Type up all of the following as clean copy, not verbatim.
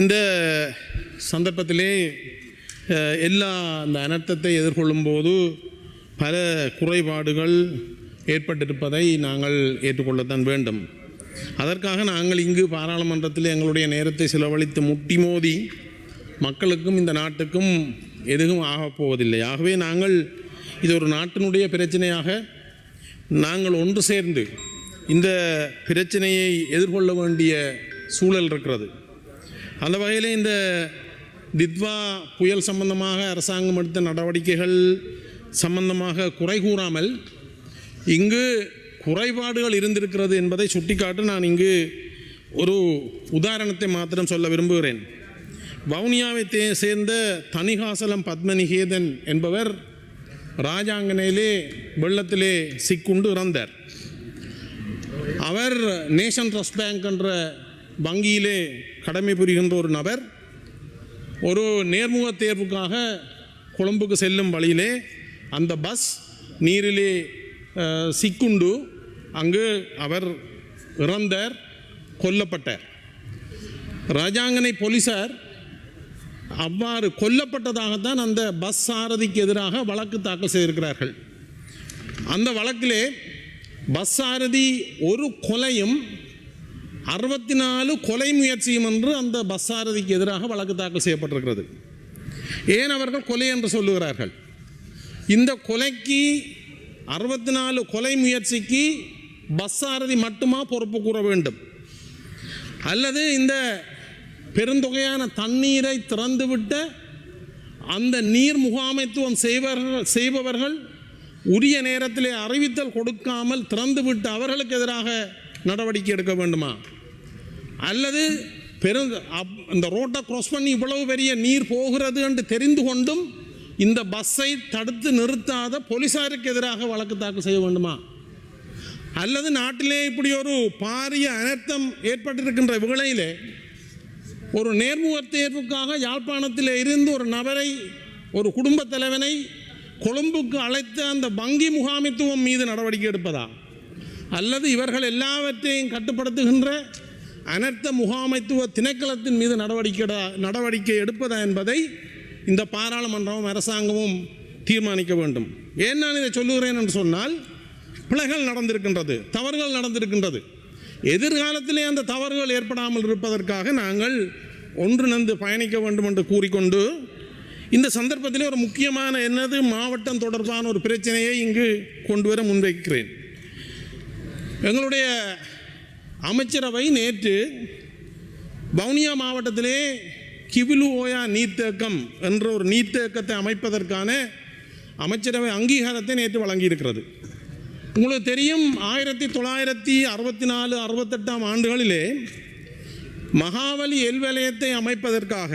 இந்த சந்தர்ப்பத்திலே எல்லா அந்த அனர்த்தத்தை எதிர்கொள்ளும் போது பல குறைபாடுகள் ஏற்பட்டிருப்பதை நாங்கள் ஏற்றுக்கொள்ளத்தான் வேண்டும். அதற்காக நாங்கள் இங்கு பாராளுமன்றத்தில் எங்களுடைய நேரத்தை செலவழித்து முட்டி மோதி மக்களுக்கும் இந்த நாட்டுக்கும் எதுவும் ஆகப்போவதில்லை. ஆகவே நாங்கள் இது ஒரு நாட்டினுடைய பிரச்சனையாக நாங்கள் ஒன்று சேர்ந்து இந்த பிரச்சனையை எதிர்கொள்ள வேண்டிய சூழல் இருக்கிறது. அந்த வகையில் இந்த தித்வா புயல் சம்பந்தமாக அரசாங்கம் எடுத்த நடவடிக்கைகள் சம்பந்தமாக குறை கூறாமல் இங்கு குறைபாடுகள் இருந்திருக்கிறது என்பதை சுட்டிக்காட்டு நான் இங்கு ஒரு உதாரணத்தை மாத்திரம் சொல்ல விரும்புகிறேன். வவுனியாவை சேர்ந்த தணிகாசலம் பத்மநிகேதன் என்பவர் ராஜாங்கனையிலே வெள்ளத்திலே சிக்குண்டு இறந்தார். அவர் நேஷன் ட்ரஸ்ட் பேங்க் என்ற வங்கியிலே கடமை புரிகின்ற ஒரு நபர். ஒரு நேர்முக தேர்வுக்காக கொழும்புக்கு செல்லும் வழியிலே அந்த பஸ் நீரிலே சிக்குண்டு அங்கு அவர் இறந்தார், கொல்லப்பட்டார். ராஜாங்கனை போலீசார் அவ்வாறு கொல்லப்பட்டதாகத்தான் அந்த பஸ் சாரதிக்கு எதிராக வழக்கு தாக்கல் செய்திருக்கிறார்கள். அந்த வழக்கிலே பஸ் சாரதி ஒரு கொலையும் 64 கொலை முயற்சியும் என்று அந்த பஸ் சாரதிக்கு எதிராக வழக்கு தாக்கல் செய்யப்பட்டிருக்கிறது. ஏன் அவர்கள் கொலை என்று சொல்லுகிறார்கள்? இந்த கொலைக்கு 64 கொலை முயற்சிக்கு பஸ் சாரதி மட்டுமா பொறுப்பு கூற வேண்டும், அல்லது இந்த பெருந்தொகையான தண்ணீரை திறந்துவிட்ட அந்த நீர் முகாமைத்துவம் செய்பவர்கள் உரிய நேரத்திலே அறிவித்தல் கொடுக்காமல் திறந்துவிட்டு அவர்களுக்கு எதிராக நடவடிக்கை எடுக்க வேண்டுமா? அல்லது இந்த ரோட்டை க்ராஸ் பண்ணி இவ்வளவு பெரிய நீர் போகிறது என்று தெரிந்து கொண்டும் இந்த பஸ்ஸை தடுத்து நிறுத்தாத போலீசாருக்கு எதிராக வழக்கு தாக்கல் செய்ய வேண்டுமா? அல்லது நாட்டிலே இப்படி ஒரு பாரிய அனர்த்தம் ஏற்பட்டிருக்கின்ற வேளையிலே ஒரு நேர்முக தேர்வுக்காக யாழ்ப்பாணத்தில் இருந்து ஒரு நபரை, ஒரு குடும்பத் தலைவனை கொழும்புக்கு அழைத்த அந்த வங்கி முகாமைத்துவம் மீது நடவடிக்கை எடுப்பதா? அல்லது இவர்கள் எல்லாவற்றையும் கட்டுப்படுத்துகின்ற அனர்த்த முகாமைத்துவ திணைக்களத்தின் மீது நடவடிக்கை எடுப்பதா என்பதை இந்த பாராளுமன்றமும் அரசாங்கமும் தீர்மானிக்க வேண்டும். ஏன் நான் இதை சொல்லுகிறேன் என்று சொன்னால், பிழைகள் நடந்திருக்கின்றது, தவறுகள் நடந்திருக்கின்றது. எதிர்காலத்திலே அந்த தவறுகள் ஏற்படாமல் இருப்பதற்காக நாங்கள் ஒன்றிணைந்து பயணிக்க வேண்டும் என்று கூறிக்கொண்டு, இந்த சந்தர்ப்பத்திலே ஒரு முக்கியமான என்னது மாவட்டம் தொடர்பான ஒரு பிரச்சனையை இங்கு கொண்டு வர முன்வைக்கிறேன். எங்களுடைய அமைச்சரவை நேற்று வவுனியா மாவட்டத்திலே கிவிலு ஓயா நீர்த்தேக்கம் என்ற ஒரு நீர்த்தேக்கத்தை அமைப்பதற்கான அமைச்சரவை அங்கீகாரத்தை நேற்று வழங்கியிருக்கிறது. உங்களுக்கு தெரியும், 1964-68 ஆண்டுகளிலே மகாவலி எல்வலயத்தை அமைப்பதற்காக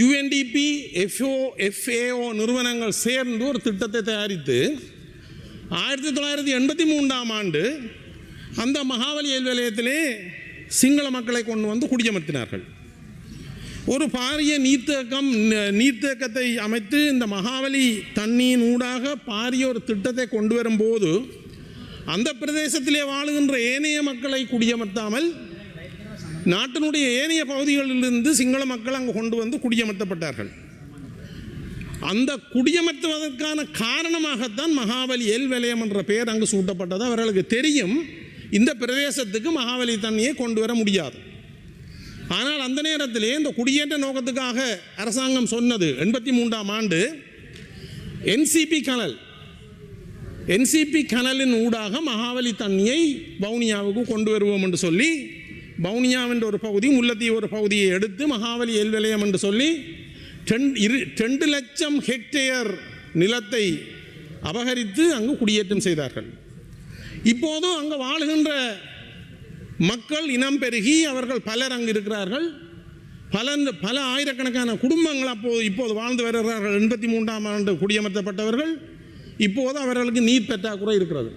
UNDP, FAO நிறுவனங்கள் சேர்ந்து ஒரு திட்டத்தை தயாரித்து 1983 ஆண்டு அந்த மகாவலி எல்வலயத்திலே சிங்கள மக்களை கொண்டு வந்து குடியமர்த்தினார்கள். ஒரு பாரிய நீர்த்தேக்கத்தை அமைத்து இந்த மகாவலி தண்ணியின் ஊடாக பாரிய ஒரு திட்டத்தை கொண்டு வரும்போது அந்த பிரதேசத்திலே வாழுகின்ற ஏனைய மக்களை குடியமர்த்தாமல் நாட்டினுடைய ஏனைய பகுதிகளிலிருந்து சிங்கள மக்கள் அங்கு கொண்டு வந்து குடியமர்த்தப்பட்டார்கள். அந்த குடியமர்த்துவதற்கான காரணமாகத்தான் மகாவலி எல்வலயம் என்ற பெயர் அங்கு சூட்டப்பட்டது. அவர்களுக்கு தெரியும், இந்த பிரதேசத்துக்கு மகாவலி தண்ணியை கொண்டு வர முடியாது. ஆனால் அந்த நேரத்திலே இந்த குடியேற்ற நோக்கத்துக்காக அரசாங்கம் சொன்னது 83 ஆண்டு NCP கனலின் ஊடாக மகாவலி தண்ணியை வவுனியாவுக்கு கொண்டு வருவோம் என்று சொல்லி, வவுனியாவின் ஒரு பகுதி, முல்லைத்தீவு ஒரு பகுதியை எடுத்து மகாவலி எல்வலயம் என்று சொல்லி 2 லட்சம் ஹெக்டேயர் நிலத்தை அபகரித்து அங்கு குடியேற்றம் செய்தார்கள். இப்போதும் அங்கு வாழுகின்ற மக்கள் இனம் பெருகி அவர்கள் பலர் அங்கு இருக்கிறார்கள். பல ஆயிரக்கணக்கான குடும்பங்கள் இப்போது வாழ்ந்து வருகிறார்கள். 83 ஆண்டு குடியமர்த்தப்பட்டவர்கள். இப்போது அவர்களுக்கு நீர் பற்றாக்குறை இருக்கிறது.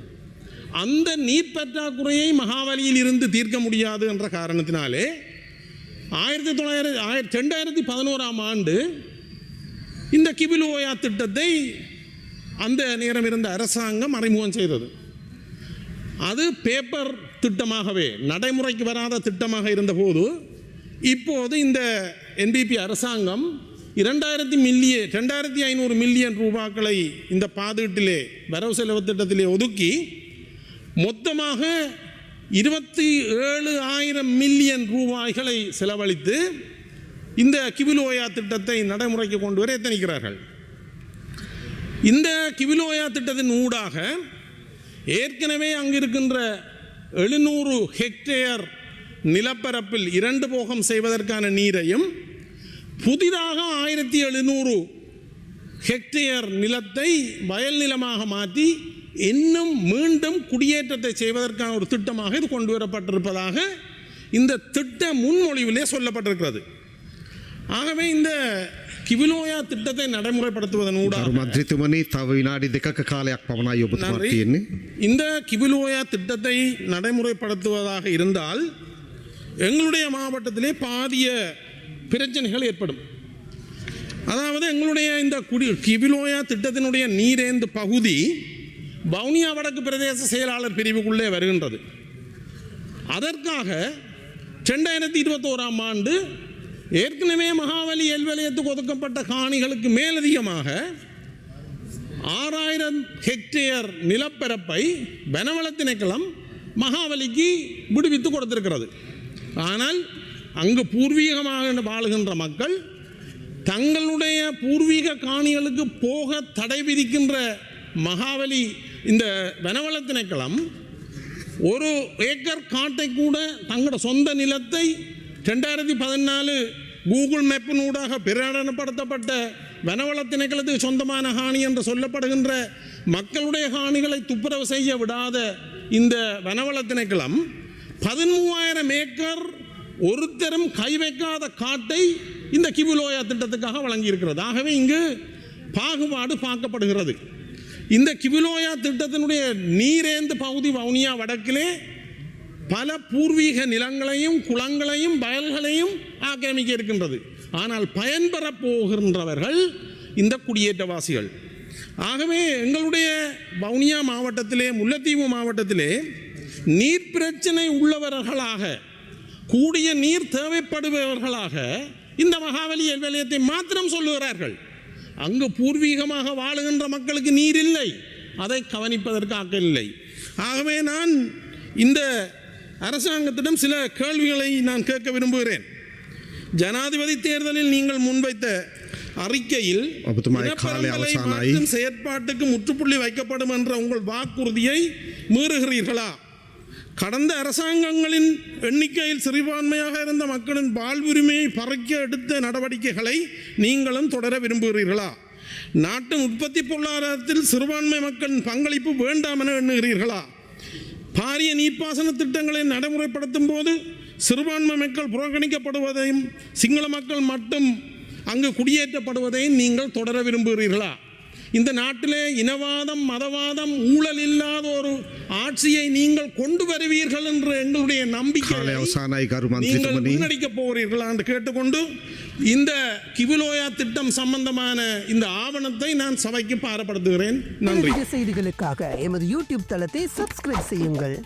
அந்த நீர் பற்றாக்குறையை மகாவலியில் இருந்து தீர்க்க முடியாது என்ற காரணத்தினாலே 2011 ஆண்டு இந்த கிபிலு ஓயா திட்டத்தை அந்த நேரம் இருந்த அரசாங்கம் அறிமுகம் செய்தது. அது பேப்பர் திட்டமாகவே, நடைமுறைக்கு வராத திட்டமாக இருந்தபோது இப்போது இந்த என்பிபி அரசாங்கம் 2500 மில்லியன் ரூபாக்களை இந்த பாதீட்டிலே வரவு செலவு திட்டத்திலே ஒதுக்கி மொத்தமாக 27,000 மில்லியன் ரூபாய்களை செலவழித்து இந்த கிவிலோயா திட்டத்தை நடைமுறைக்கு கொண்டு வர எத்தனிக்கிறார்கள். இந்த கிவிலோயா திட்டத்தின் ஊடாக ஏற்கனவே அங்கிருக்கின்ற 700 ஹெக்டேயர் நிலப்பரப்பில் 2 போகம் செய்வதற்கான நீரையும் புதிதாக 1700 ஹெக்டேயர் நிலத்தை வயல் நிலமாக மாற்றி இன்னும் மீண்டும் குடியேற்றத்தை செய்வதற்கான ஒரு திட்டமாக இது கொண்டு வரப்பட்டிருப்பதாக இந்த திட்ட முன்மொழிவிலே சொல்லப்பட்டிருக்கிறது. ஆகவே இந்த கிவிலோயா திட்டத்தை நடைமுறைப்படுத்துவதன் ஊடாக මන්ත්‍රීතුමනි තව විනාඩි 2ක කාලයක් පමණයි ඔබතුමාට තියෙන්නේ. இந்த கிவிலோயா திட்டத்தை நடைமுறைப்படுத்துவதாக இருந்தால் எங்களுடைய மாவட்டத்திலே பாதிய பிரச்சனைகள் ஏற்படும். அதாவது எங்களுடைய இந்த கிவிலோயா திட்டத்தினுடைய நீரேந்து பகுதி வவுனியா வடக்கு பிரதேச செயலாளர் பிரிவுக்குள்ளே வருகின்றது. அதற்காக 2021ஆம் ஆண்டு ஏற்கனவே மகாவலி எல்வலயத்துக்கு ஒதுக்கப்பட்ட காணிகளுக்கு மேலதிகமாக 6000 ஹெக்டேயர் நிலப்பரப்பை வனவள திணைக்களம் மகாவலிக்கு விடுவித்து கொடுத்திருக்கிறது. ஆனால் அங்கு பூர்வீகமாக வாழுகின்ற மக்கள் தங்களுடைய பூர்வீக காணிகளுக்கு போக தடை விதிக்கின்ற மகாவலி இந்த வனவள திணைக்களம் 1 ஏக்கர் காட்டை கூட தங்களோட சொந்த நிலத்தை 2014 கூகுள் மேப்பினூடாக பிரகடனப்படுத்தப்பட்ட வனவள திணைக்களத்துக்கு சொந்தமான காணி என்று சொல்லப்படுகின்ற மக்களுடைய காணிகளை துப்புரவு செய்ய விடாத இந்த வனவள திணைக்களம் 13,000 ஏக்கர் ஒருத்தரும் கை வைக்காத காட்டை இந்த கிவிலோயா திட்டத்துக்காக வழங்கியிருக்கிறது. ஆகவே இங்கு பாகுபாடு பார்க்கப்படுகிறது. இந்த கிவிலோயா திட்டத்தினுடைய நீரேந்து பகுதி வவுனியா வடக்கிலே பல பூர்வீக நிலங்களையும் குளங்களையும் வயல்களையும் ஆக்கிரமிக்க இருக்கின்றது. ஆனால் பயன்பெற போகின்றவர்கள் இந்த குடியேற்றவாசிகள். ஆகவே எங்களுடைய வவுனியா மாவட்டத்திலே முல்லைத்தீவு மாவட்டத்திலே நீர் பிரச்சனை உள்ளவர்களாக கூடிய நீர் தேவைப்படுபவர்களாக இந்த மகாவலி எல்வலயத்தை மாத்திரம் சொல்லுகிறார்கள். அங்கு பூர்வீகமாக வாழுகின்ற மக்களுக்கு நீர் இல்லை, அதை கவனிப்பதற்கு ஆக்கள் இல்லை. ஆகவே நான் இந்த அரசாங்கத்திடம் சில கேள்விகளை நான் கேட்க விரும்புகிறேன். ஜனாதிபதி தேர்தலில் நீங்கள் முன்வைத்த அறிக்கையில் மாற்றும் செயற்பாட்டுக்கு முற்றுப்புள்ளி வைக்கப்படும் என்ற உங்கள் வாக்குறுதியை மீறுகிறீர்களா? கடந்த அரசாங்கங்களின் எண்ணிக்கையில் சிறுபான்மையாக இருந்த மக்களின் வாழ்வுரிமையை பறிக்க எடுத்த நடவடிக்கைகளை நீங்களும் தொடர விரும்புகிறீர்களா? நாட்டின் உற்பத்தி பொருளாதாரத்தில் சிறுபான்மை மக்களின் பங்களிப்பு வேண்டாம் என எண்ணுகிறீர்களா? பாரிய நீர்ப்பாசன திட்டங்களை நடைமுறைப்படுத்தும் போது சிறுபான்மை மக்கள் புறக்கணிக்கப்படுவதையும் சிங்கள மக்கள் மட்டும் அங்கு குடியேற்றப்படுவதையும் நீங்கள் தொடர விரும்புகிறீர்களா? இந்த நாட்டிலே இனவாதம் மதவாதம் ஊழல் இல்லாத ஒரு ஆட்சியை நீங்கள் கொண்டு வருவீர்கள் என்று எங்களுடைய நம்பிக்கை நீங்கள் முன்னெடுக்கப் போகிறீர்களா என்று கேட்டுக்கொண்டு இந்த கிவிலோயா திட்டம் சம்பந்தமான இந்த ஆவணத்தை நான் சபைக்கு பாரப்படுத்துகிறேன். நன்றி. செய்திகளுக்காக எமது யூடியூப் தளத்தை சப்ஸ்கிரைப் செய்யுங்கள்.